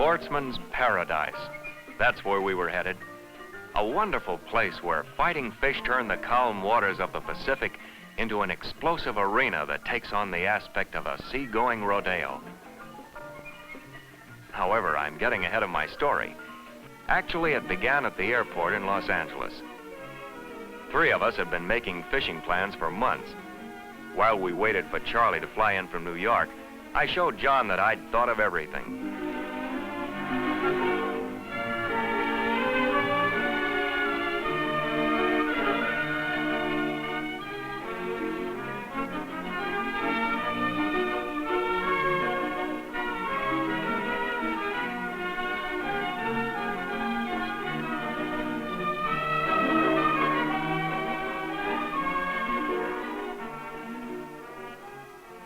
Sportsman's paradise. That's where we were headed. A wonderful place where fighting fish turn the calm waters of the Pacific into an explosive arena that takes on the aspect of a seagoing rodeo. However, I'm getting ahead of my story. Actually, it began at the airport in Los Angeles. 3 of us had been making fishing plans for months. While we waited for Charlie to fly in from New York, I showed John that I'd thought of everything.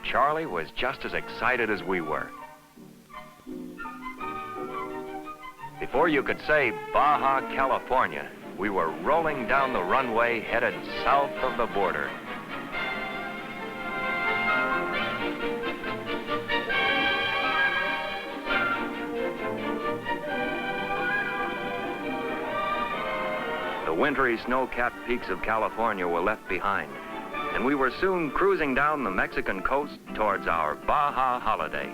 Charlie was just as excited as we were. Before you could say Baja, California, we were rolling down the runway headed south of the border. The wintry snow-capped peaks of California were left behind, and we were soon cruising down the Mexican coast towards our Baja Holiday.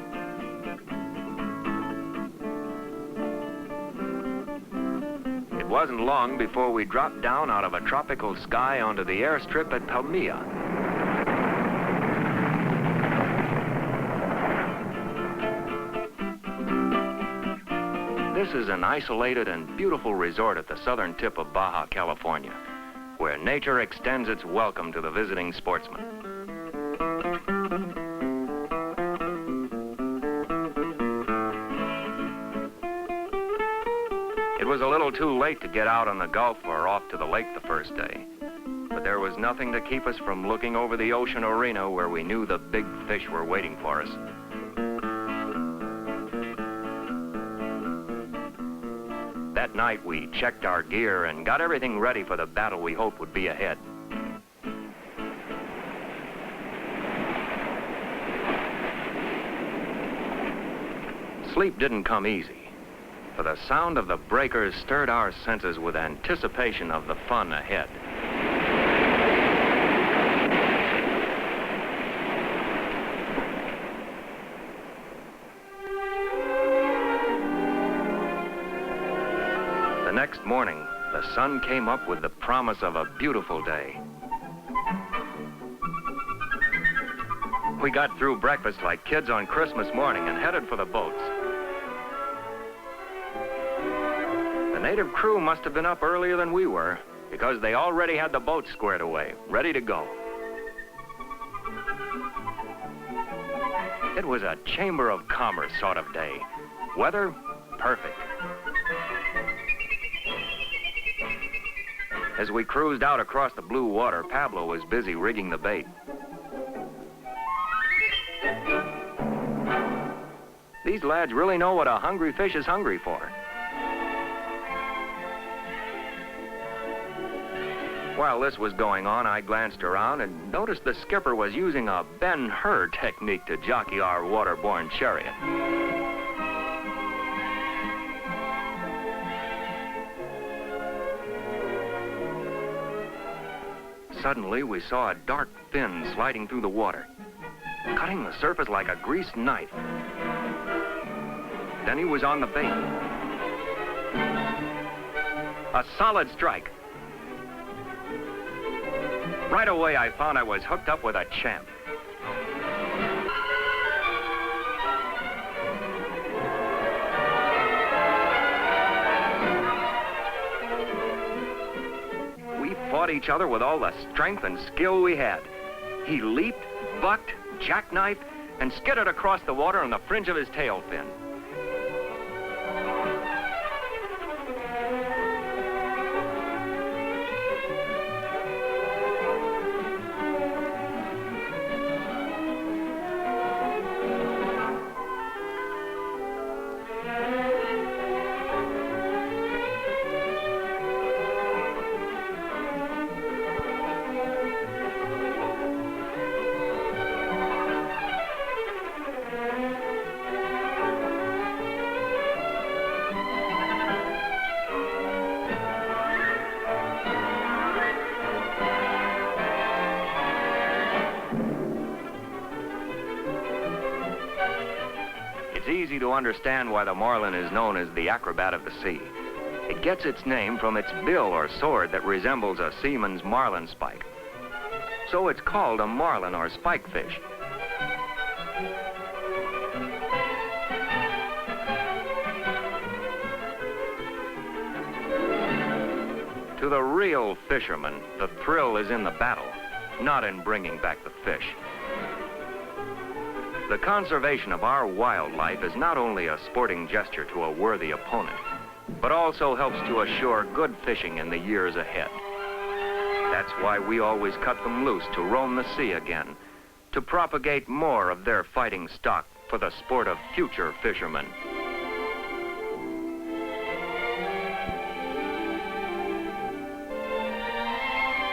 It wasn't long before we dropped down out of a tropical sky onto the airstrip at Palmilla. This is an isolated and beautiful resort at the southern tip of Baja, California, where nature extends its welcome to the visiting sportsman. It was a little too late to get out on the Gulf or off to the lake the first day, but there was nothing to keep us from looking over the ocean arena where we knew the big fish were waiting for us. That night, we checked our gear and got everything ready for the battle we hoped would be ahead. Sleep didn't come easy, for the sound of the breakers stirred our senses with anticipation of the fun ahead. The next morning, the sun came up with the promise of a beautiful day. We got through breakfast like kids on Christmas morning and headed for the boats. The native crew must have been up earlier than we were, because they already had the boats squared away, ready to go. It was a Chamber of Commerce sort of day. Weather, perfect. As we cruised out across the blue water, Pablo was busy rigging the bait. These lads really know what a hungry fish is hungry for. While this was going on, I glanced around and noticed the skipper was using a Ben-Hur technique to jockey our waterborne chariot. Suddenly, we saw a dark fin sliding through the water, cutting the surface like a greased knife. Then he was on the bait. A solid strike. Right away, I found I was hooked up with a champ. Fought each other with all the strength and skill we had. He leaped, bucked, jackknifed, and skidded across the water on the fringe of his tail fin. easy to understand why the marlin is known as the acrobat of the sea. It gets its name from its bill or sword that resembles a seaman's marlin spike. So it's called a marlin or spike fish. To the real fisherman, the thrill is in the battle, not in bringing back the fish. The conservation of our wildlife is not only a sporting gesture to a worthy opponent, but also helps to assure good fishing in the years ahead. That's why we always cut them loose to roam the sea again, to propagate more of their fighting stock for the sport of future fishermen.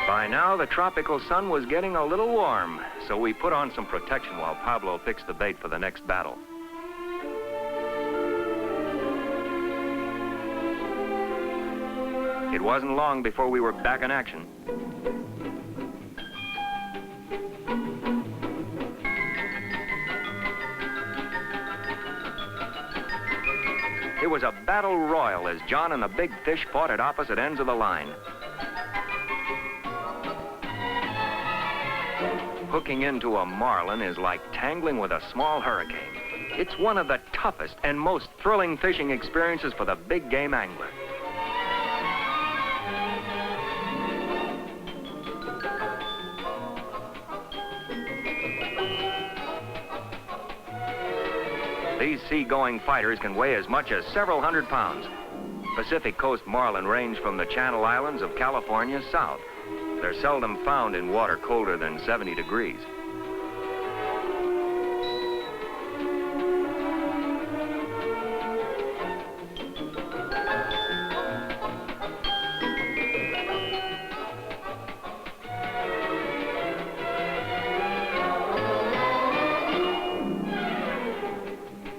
By now, the tropical sun was getting a little warm, so we put on some protection while Pablo fixed the bait for the next battle. It wasn't long before we were back in action. It was a battle royal as John and the big fish fought at opposite ends of the line. Hooking into a marlin is like tangling with a small hurricane. It's one of the toughest and most thrilling fishing experiences for the big game angler. These sea-going fighters can weigh as much as several hundred pounds. Pacific Coast marlin range from the Channel Islands of California south. They're seldom found in water colder than 70 degrees.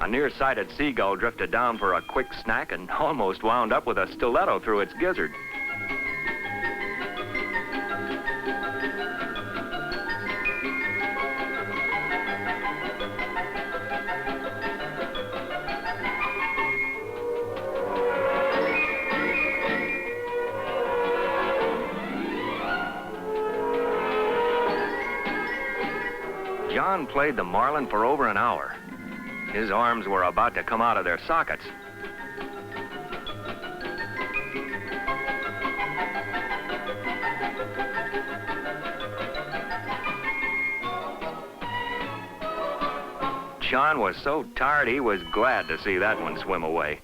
A nearsighted seagull drifted down for a quick snack and almost wound up with a stiletto through its gizzard. John played the marlin for over an hour. His arms were about to come out of their sockets. John was so tired he was glad to see that one swim away.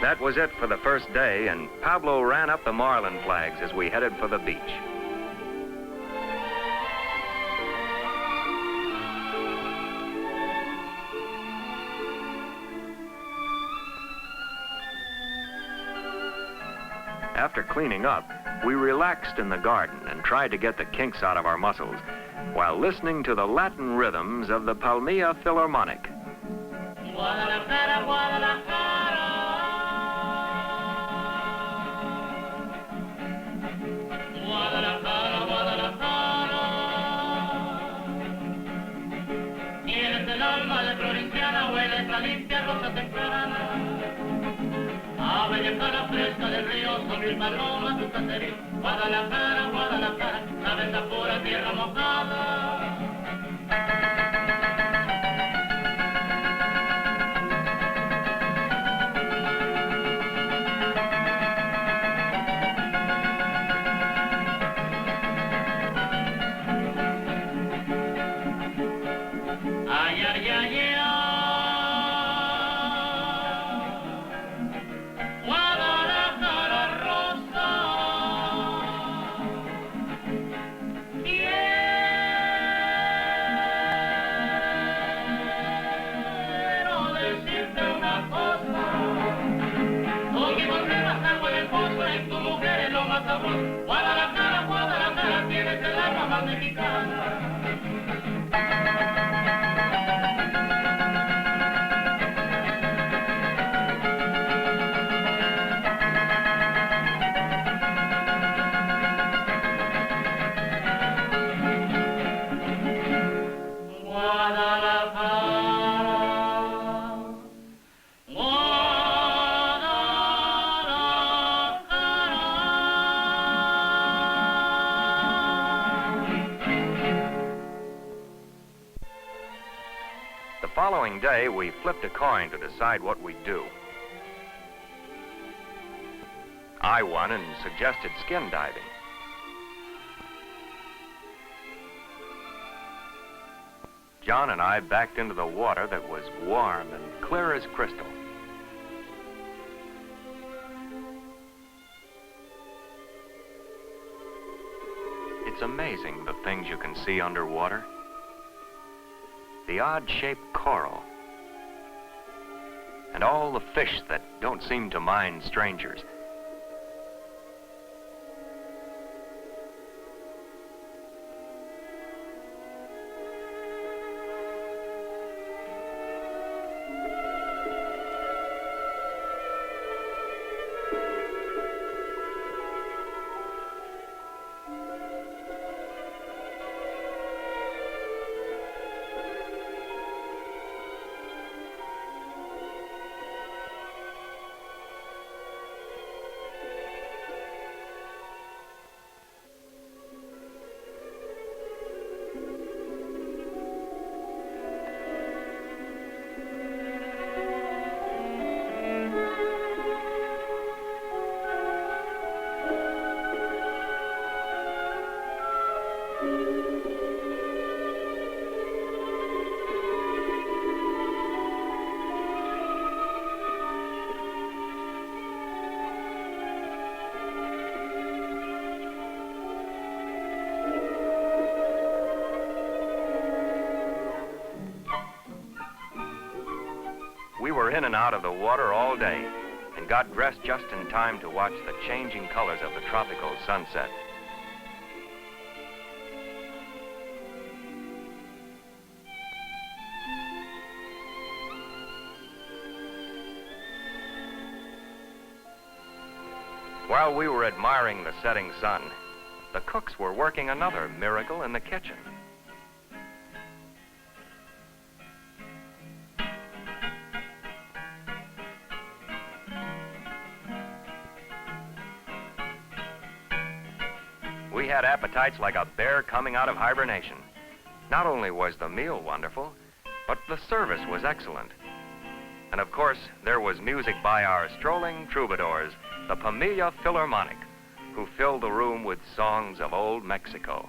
That was it for the first day, and Pablo ran up the marlin flags as we headed for the beach. After cleaning up, we relaxed in the garden and tried to get the kinks out of our muscles while listening to the Latin rhythms of the Palmilla Philharmonic. Guadalajara, Guadalajara. Guadalajara, Guadalajara. Tienes el alma de provinciana, hueles a limpia rosa temprana. A bellezara fresca del río, son mil palomas tu caserío. Guadalajara, Guadalajara, sabes a pura tierra mojada. Ay, ay, ay, ay. Guadalajara, Guadalajara, tienes el alma más mexicana. Guadalajara. following day, we flipped a coin to decide what we'd do. I won and suggested skin diving. John and I backed into the water that was warm and clear as crystal. It's amazing the things you can see underwater. The odd-shaped coral. And all the fish that don't seem to mind strangers. We were in and out of the water all day and got dressed just in time to watch the changing colors of the tropical sunset. While we were admiring the setting sun, the cooks were working another miracle in the kitchen. We had appetites like a bear coming out of hibernation. Not only was the meal wonderful, but the service was excellent. And of course, there was music by our strolling troubadours, the Palmilla Philharmonic, who filled the room with songs of old Mexico.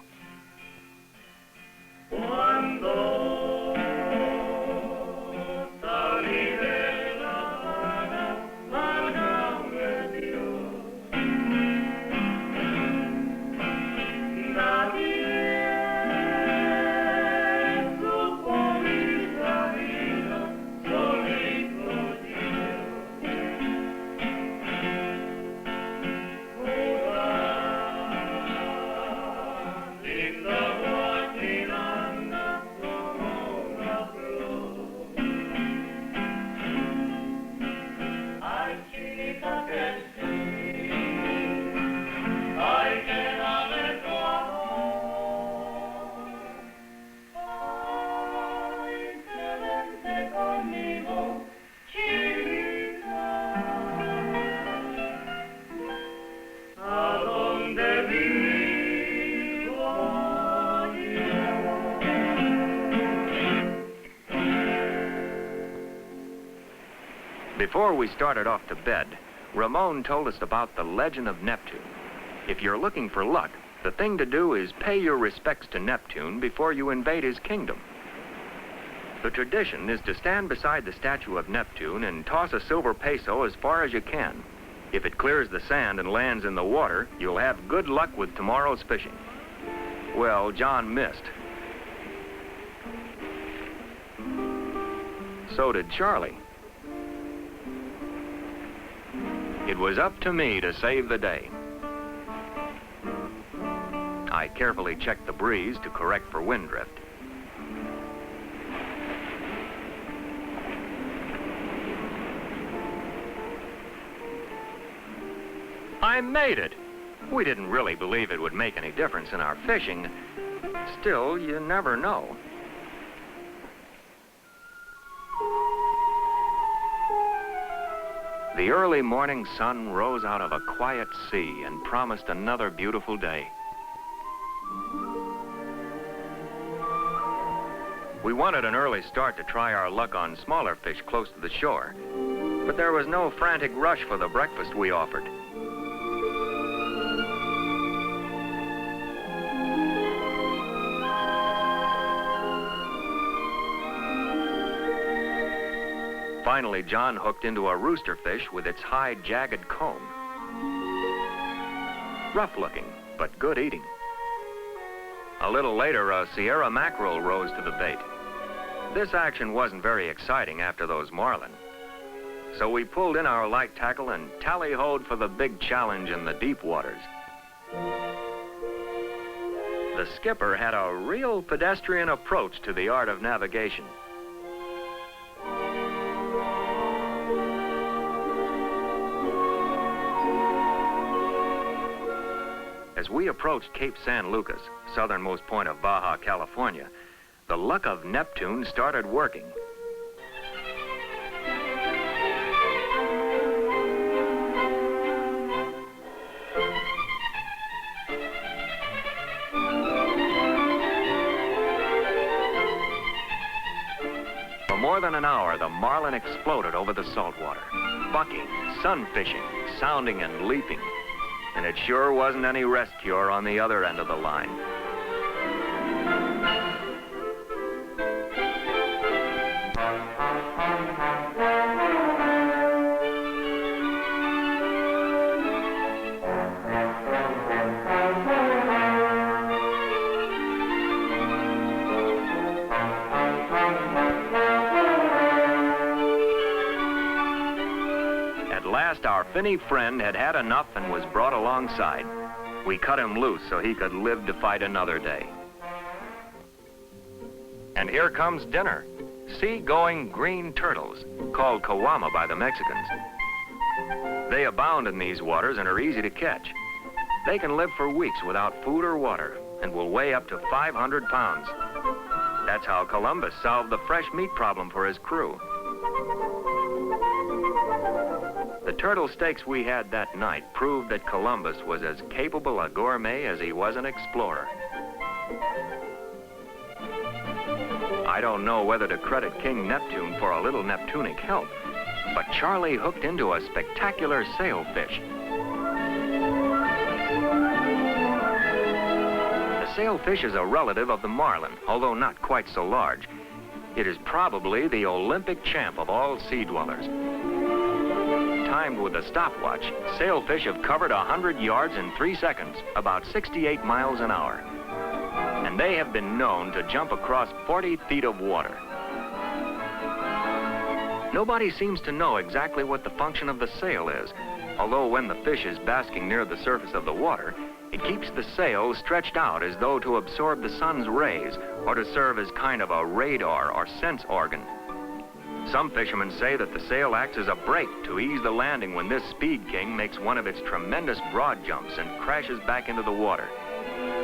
Before we started off to bed, Ramon told us about the legend of Neptune. If you're looking for luck, the thing to do is pay your respects to Neptune before you invade his kingdom. The tradition is to stand beside the statue of Neptune and toss a silver peso as far as you can. If it clears the sand and lands in the water, you'll have good luck with tomorrow's fishing. Well, John missed. So did Charlie. It was up to me to save the day. I carefully checked the breeze to correct for wind drift. I made it! We didn't really believe it would make any difference in our fishing. Still, you never know. The early morning sun rose out of a quiet sea and promised another beautiful day. We wanted an early start to try our luck on smaller fish close to the shore, but there was no frantic rush for the breakfast we offered. Finally, John hooked into a rooster fish with its high, jagged comb. Rough looking, but good eating. A little later, a Sierra Mackerel rose to the bait. This action wasn't very exciting after those Marlin. So we pulled in our light tackle and tally-hoed for the big challenge in the deep waters. The skipper had a real pedestrian approach to the art of navigation. As we approached Cape San Lucas, southernmost point of Baja, California, the luck of Neptune started working. For more than an hour, the Marlin exploded over the saltwater, bucking, sunfishing, sounding and leaping. And it sure wasn't any rest cure on the other end of the line. Our finny friend had had enough and was brought alongside. We cut him loose so he could live to fight another day. And here comes dinner. Sea-going green turtles, called kawama by the Mexicans. They abound in these waters and are easy to catch. They can live for weeks without food or water and will weigh up to 500 pounds. That's how Columbus solved the fresh meat problem for his crew. The turtle steaks we had that night proved that Columbus was as capable a gourmet as he was an explorer. I don't know whether to credit King Neptune for a little Neptunic help, but Charlie hooked into a spectacular sailfish. The sailfish is a relative of the marlin, although not quite so large. It is probably the Olympic champ of all sea dwellers. Timed with a stopwatch, sailfish have covered 100 yards in 3 seconds, about 68 miles an hour. And they have been known to jump across 40 feet of water. Nobody seems to know exactly what the function of the sail is, although when the fish is basking near the surface of the water, it keeps the sail stretched out as though to absorb the sun's rays or to serve as kind of a radar or sense organ. Some fishermen say that the sail acts as a brake to ease the landing when this speed king makes one of its tremendous broad jumps and crashes back into the water.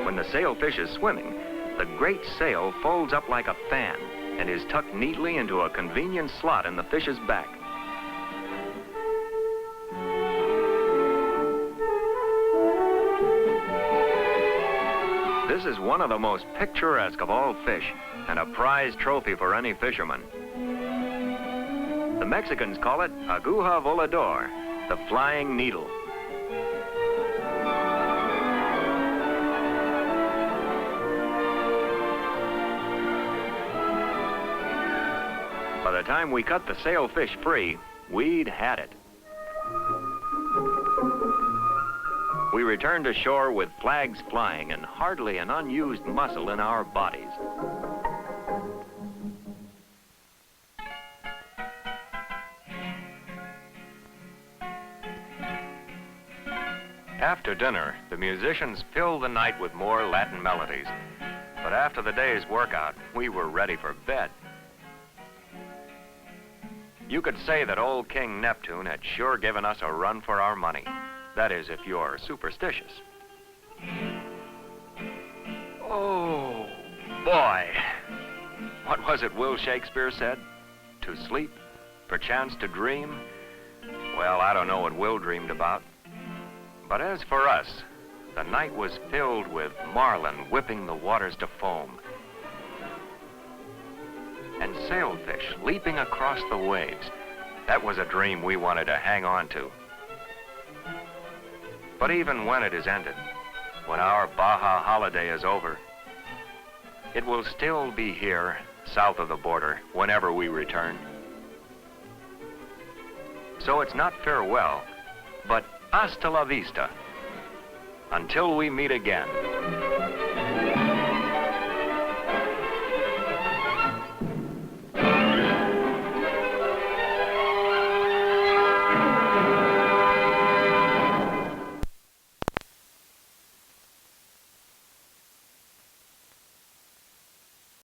When the sailfish is swimming, the great sail folds up like a fan and is tucked neatly into a convenient slot in the fish's back. This is one of the most picturesque of all fish and a prize trophy for any fisherman. The Mexicans call it aguja volador, the flying needle. By the time we cut the sailfish free, we'd had it. We returned to shore with flags flying and hardly an unused muscle in our bodies. After dinner, the musicians filled the night with more Latin melodies. But after the day's workout, we were ready for bed. You could say that old King Neptune had sure given us a run for our money. That is, if you're superstitious. Oh, boy. What was it Will Shakespeare said? To sleep, perchance to dream? Well, I don't know what Will dreamed about. But as for us, the night was filled with Marlin whipping the waters to foam. sailfish leaping across the waves. That was a dream we wanted to hang on to. But even when it is ended, when our Baja Holiday is over, it will still be here, south of the border, whenever we return. So it's not farewell, but hasta la vista. Until we meet again.